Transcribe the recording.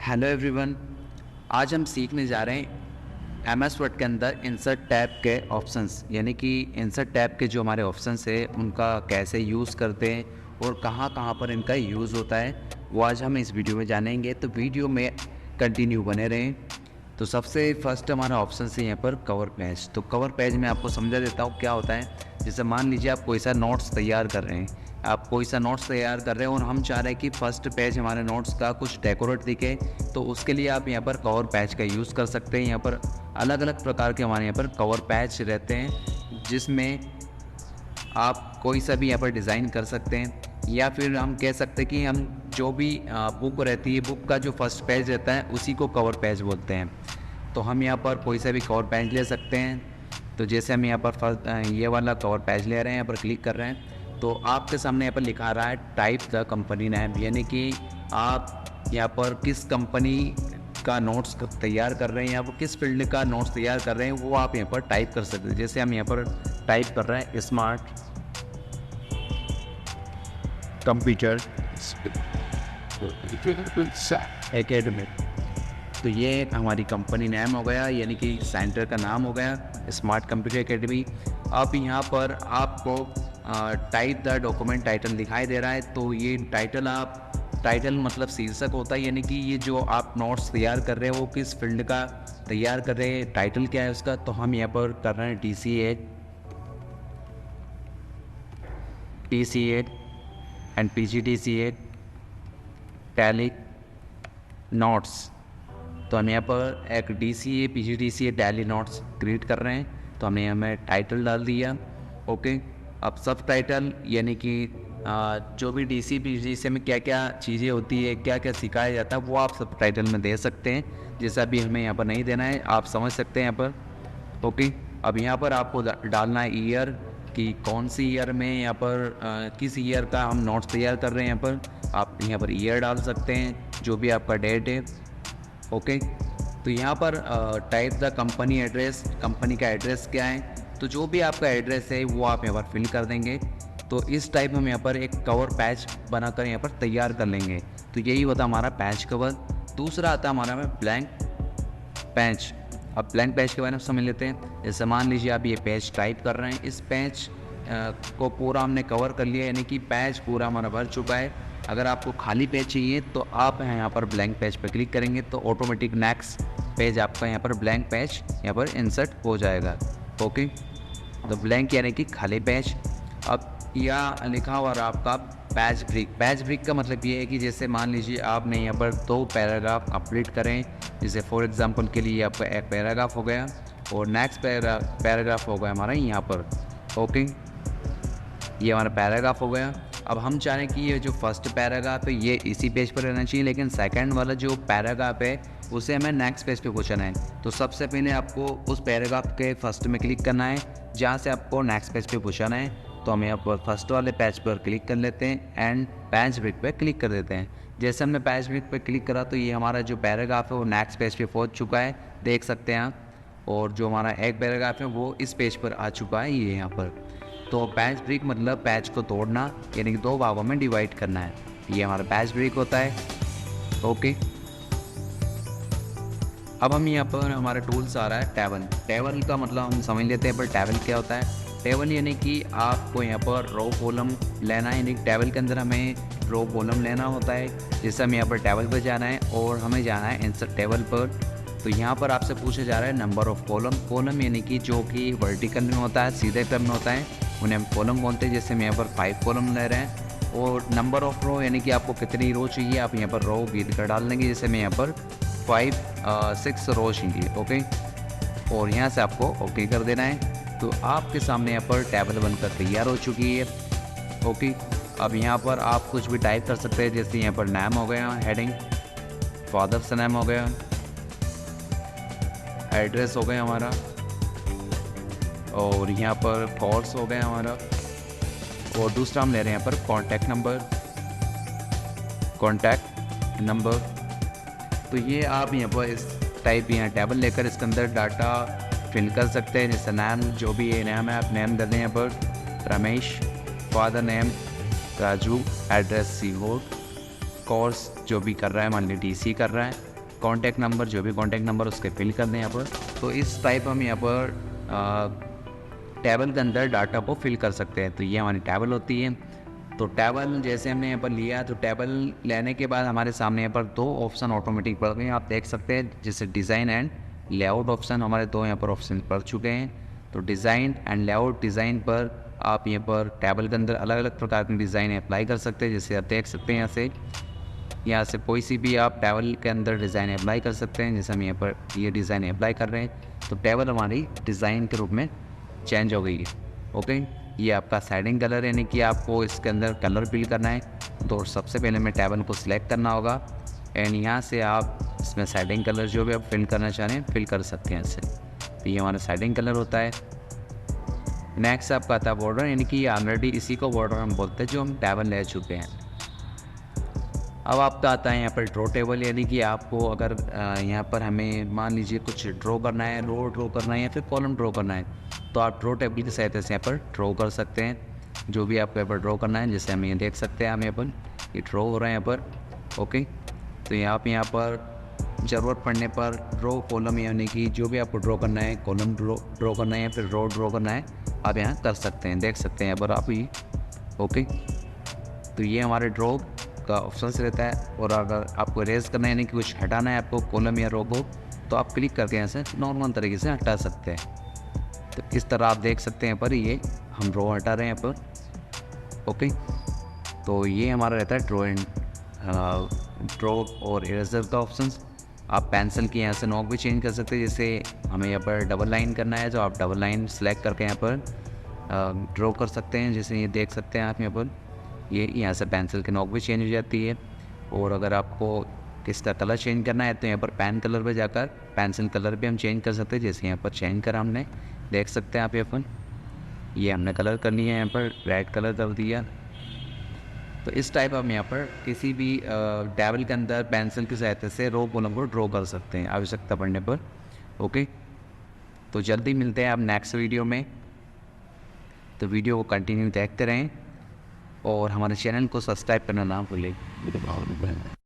Hello everyone. आज हम सीखने जा रहे हैं एमएस वर्ड के अंदर इंसर्ट टैब के ऑप्शंस, यानी कि इंसर्ट टैब के जो हमारे ऑप्शंस है उनका कैसे यूज़ करते हैं और कहाँ कहाँ पर इनका यूज़ होता है, वो आज हम इस वीडियो में जानेंगे। तो वीडियो में कंटिन्यू बने रहें। तो सबसे फर्स्ट हमारा ऑप्शन है यहाँ पर कवर पेज। तो कवर पेज में आपको समझा देता हूँ क्या होता है। जैसे मान लीजिए आप कोई सा नोट्स तैयार कर रहे हैं, आप कोई सा नोट्स तैयार कर रहे हैं और हम चाह रहे हैं कि फर्स्ट पेज हमारे नोट्स का कुछ डेकोरेट दिखे, तो उसके लिए आप यहाँ पर कवर पेज का यूज़ कर सकते हैं। यहाँ पर अलग अलग प्रकार के हमारे यहाँ पर कवर पेज रहते हैं, जिसमें आप कोई सा भी यहाँ पर डिज़ाइन कर सकते हैं, या फिर हम कह सकते हैं कि हम जो भी बुक रहती है, बुक का जो फर्स्ट पेज रहता है उसी को कवर पेज बोलते हैं। तो हम यहाँ पर कोई सा भी कवर पेज ले सकते हैं। तो जैसे हम यहाँ पर फर्स्ट ये वाला कवर पेज ले रहे हैं, यहाँ पर क्लिक कर रहे हैं, तो आपके सामने यहाँ पर लिखा रहा है टाइप द कंपनी नेम, यानी कि आप यहाँ पर किस कंपनी का नोट्स तैयार कर रहे हैं या वो किस फील्ड का नोट्स तैयार कर रहे हैं वो आप यहाँ पर टाइप कर सकते हैं। जैसे हम यहाँ पर टाइप कर रहे हैं स्मार्ट कंप्यूटर एकेडमी, तो ये हमारी कंपनी नेम हो गया, यानी कि सेंटर का नाम हो गया स्मार्ट कंप्यूटर एकेडमी। अब यहाँ पर आपको टाइप द डॉक्यूमेंट टाइटल दिखाई दे रहा है, तो ये टाइटल मतलब शीर्षक होता है, यानी कि ये जो आप नोट्स तैयार कर रहे हैं वो किस फील्ड का तैयार कर रहे हैं, टाइटल क्या है उसका। तो हम यहाँ पर कर रहे हैं TC8 and PGDC8 tally notes. तो हम यहाँ पर एक DCA PGDCA tally notes create कर रहे हैं, तो हमने यहाँ में टाइटल डाल दिया। ओके, अब सब टाइटल यानी कि जो भी DC PGDCA में क्या क्या चीज़ें होती है, क्या क्या सिखाया जाता है, वो आप सब टाइटल में दे सकते हैं। जैसा भी हमें यहाँ पर नहीं देना है, आप समझ सकते हैं यहाँ पर। ओके, अब यहाँ पर आपको डालना है ईयर, कि कौन सी ईयर में यहाँ पर किस ईयर का हम नोट्स तैयार कर रहे हैं। यहाँ पर आप यहाँ पर ईयर डाल सकते हैं, जो भी आपका डेट है। ओके, तो यहाँ पर type the company address, company का एड्रेस क्या है, तो जो भी आपका एड्रेस है वो आप यहाँ पर फिल कर देंगे। तो इस टाइप हम यहाँ पर एक कवर पैच बनाकर यहाँ पर तैयार कर लेंगे। तो यही होता है हमारा पैच कवर। दूसरा आता है हमारा में ब्लैंक पैच। अब ब्लैंक पैच के बारे में समझ लेते हैं। जैसे मान लीजिए आप ये पेज टाइप कर रहे हैं, इस पेज को पूरा हमने कवर कर लिया, यानी कि पेज पूरा हमारा भर चुका है। अगर आपको खाली पेज चाहिए तो आप यहाँ पर ब्लैंक पेज पर क्लिक करेंगे, तो ऑटोमेटिक नेक्स्ट पेज आपका यहाँ पर ब्लैंक पेज यहाँ पर इंसर्ट हो जाएगा। ओके, तो ब्लैंक यानी कि खाली पेज। अब या लिखा हुआ आपका पैच ब्रेक। पैच ब्रेक का मतलब ये है कि जैसे मान लीजिए आपने यहाँ पर 2 पैराग्राफ कंप्लीट करें, जैसे फॉर एग्जांपल के लिए आपका एक पैराग्राफ हो गया और नेक्स्ट पैराग्राफ हो गया हमारा यहाँ पर। ओके, ये हमारा पैराग्राफ हो गया। अब हम चाह रहे हैं कि ये जो फर्स्ट पैराग्राफ है ये इसी पेज पर रहना चाहिए, लेकिन सेकंड वाला जो पैराग्राफ है उसे हमें नेक्स्ट पेज पे पहुँचाना है। तो सबसे पहले आपको उस पैराग्राफ के फर्स्ट में क्लिक करना है जहाँ से आपको नेक्स्ट पेज पे पहुँचाना है। तो हम यहाँ पर फर्स्ट वाले पेज पर क्लिक कर लेते हैं एंड पैच ब्रेक पे क्लिक कर देते हैं। जैसे हमने पैच ब्रेक पे क्लिक करा तो ये हमारा जो पैराग्राफ है वो नेक्स्ट पेज पे पहुँच चुका है, देख सकते हैं आप। और जो हमारा एक पैराग्राफ है वो इस पेज पर आ चुका है, ये यहाँ पर। तो पैच ब्रेक मतलब पैच को तोड़ना, यानी कि 2 भागों में डिवाइड करना है, ये हमारा पैच ब्रेक होता है। ओके, अब हम यहाँ पर हमारा टूल्स आ रहा है टेबल। टेबल का मतलब हम समझ लेते हैं, पर टेबल क्या होता है। टेबल यानी कि आपको यहाँ पर रो कॉलम लेना है, यानी टेबल के अंदर हमें रो कॉलम लेना होता है। जैसे हम यहाँ पर टेबल पर जाना है और हमें जाना है इंसर्ट टेबल पर। तो यहाँ पर आपसे पूछा जा रहा है नंबर ऑफ कॉलम। कॉलम यानी कि जो कि वर्टिकल में होता है, सीधे क्रम में होता है, उन्हें हम कॉलम बोलते हैं। जैसे हम यहाँ पर 5 कॉलम ले रहे हैं। और नंबर ऑफ रो यानी कि आपको कितनी रो चाहिए, आप यहाँ पर रो गिन कर डाल देंगे। जैसे मैं यहाँ पर 6 रो चाहिए। ओके, और यहाँ से आपको ओके कर देना है। तो आपके सामने यहाँ पर टेबल बनकर तैयार हो चुकी है। ओके, अब यहाँ पर आप कुछ भी टाइप कर सकते हैं, जैसे यहाँ पर नाम हो गया, हेडिंग फादर्स नेम हो गया, एड्रेस हो गया हमारा, और यहाँ पर कोर्स हो गया हमारा, और दूसरा हम ले रहे हैं यहाँ पर कॉन्टैक्ट नंबर। तो ये आप यहाँ पर इस टाइप यहाँ टेबल लेकर इसके अंदर डाटा फिल कर सकते हैं। जैसे नाम जो भी ये नाम है आप नेम दे दें यहाँ पर Ramesh, father name Raju, address Sehore, course जो भी कर रहा है मान ली DC कर रहा है, कॉन्टैक्ट नंबर, जो भी कॉन्टैक्ट नंबर उसके फिल कर दें यहाँ पर। तो इस टाइप हम यहाँ पर टेबल के अंदर डाटा को फिल कर सकते हैं। तो ये हमारी टेबल होती है। तो टेबल जैसे हमने यहाँ पर लिया, तो टेबल लेने के बाद हमारे सामने यहाँ पर 2 ऑप्शन ऑटोमेटिक पड़ गए, आप देख सकते हैं। जैसे डिज़ाइन एंड लेआउट ऑप्शन, हमारे 2 यहाँ पर ऑप्शन पड़ चुके हैं। तो डिज़ाइन एंड लेआउट, डिज़ाइन पर आप यहाँ पर टेबल के अंदर अलग अलग प्रकार की डिज़ाइन अप्लाई कर सकते हैं। जैसे आप देख सकते हैं यहाँ से कोई सी भी आप टेबल के अंदर डिज़ाइन अप्लाई कर सकते हैं। जैसे हम यहाँ पर ये डिज़ाइन अप्लाई कर रहे हैं, तो टेबल हमारी डिज़ाइन के रूप में चेंज हो गई है। ओके, ये आपका शेडिंग कलर, यानी कि आपको इसके अंदर कलर फिल करना है। तो सबसे पहले हमें टेबल को सिलेक्ट करना होगा एंड यहाँ से आप इसमें शेडिंग कलर जो भी आप फिल करना चाह रहे हैं फिल कर सकते हैं इससे। तो ये हमारा शेडिंग कलर होता है। नेक्स्ट आपका आता है बॉर्डर, यानी कि ऑलरेडी इसी को बॉर्डर हम बोलते हैं जो हम टेबल ले चुके हैं। अब आपका आता है यहाँ पर ड्रॉ टेबल, यानी कि आपको अगर यहाँ पर हमें मान लीजिए कुछ ड्रॉ करना है, रो ड्रॉ करना है या फिर कॉलम ड्रॉ करना है, तो आप ड्रॉ टेबल की सहायता से यहाँ पर ड्रॉ कर सकते हैं जो भी आपको यहाँ पर ड्रॉ करना है। जैसे हम ये देख सकते हैं, हम यहाँ पर ये ड्रॉ हो रहा है यहाँ पर। ओके, तो यहाँ पर ज़रूरत पड़ने पर ड्रॉ कॉलम, यानी कि जो भी आपको ड्रॉ करना है, कॉलम ड्रॉ करना है या फिर रो ड्रॉ करना है, आप यहाँ कर सकते हैं। देख सकते हैं यहाँ पर आप ये। ओके, तो ये हमारे ड्रॉ का ऑप्शन रहता है। और अगर आपको इरेज करना है, यानी कि कुछ हटाना है आपको कॉलम या रो को, तो आप क्लिक करके यहाँ से नॉर्मल तरीके से हटा सकते हैं। तो इस तरह आप देख सकते हैं यहाँ पर ये हम रो हटा रहे हैं यहाँ पर। ओके, तो ये हमारा रहता है ड्रॉ और इरेजर का ऑप्शन। आप पेंसिल की यहाँ से नॉक भी चेंज कर सकते हैं। जैसे हमें यहाँ पर डबल लाइन करना है, तो आप डबल लाइन सेलेक्ट करके यहाँ पर ड्रॉ कर सकते हैं। जैसे ये देख सकते हैं आप यहाँ पर, ये यहाँ से पेंसिल की नॉक भी चेंज हो जाती है। और अगर आपको इसका कलर चेंज करना है, तो यहाँ पर पेन कलर पे जाकर पेंसिल कलर भी हम चेंज कर सकते हैं। जैसे यहाँ पर चेंज करा हमने, देख सकते हैं आप यहाँ पर, ये हमने कलर कर लिया है, यहाँ पर रेड कलर कर दिया। तो इस टाइप हम यहाँ पर किसी भी टेबल के अंदर पेंसिल की सहायता से रो कॉलम को ड्रॉ कर सकते हैं आवश्यकता पड़ने पर। ओके, तो जल्दी मिलते हैं आप नेक्स्ट वीडियो में। तो वीडियो को कंटिन्यू देखते रहें और हमारे चैनल को सब्सक्राइब करना ना भूलें।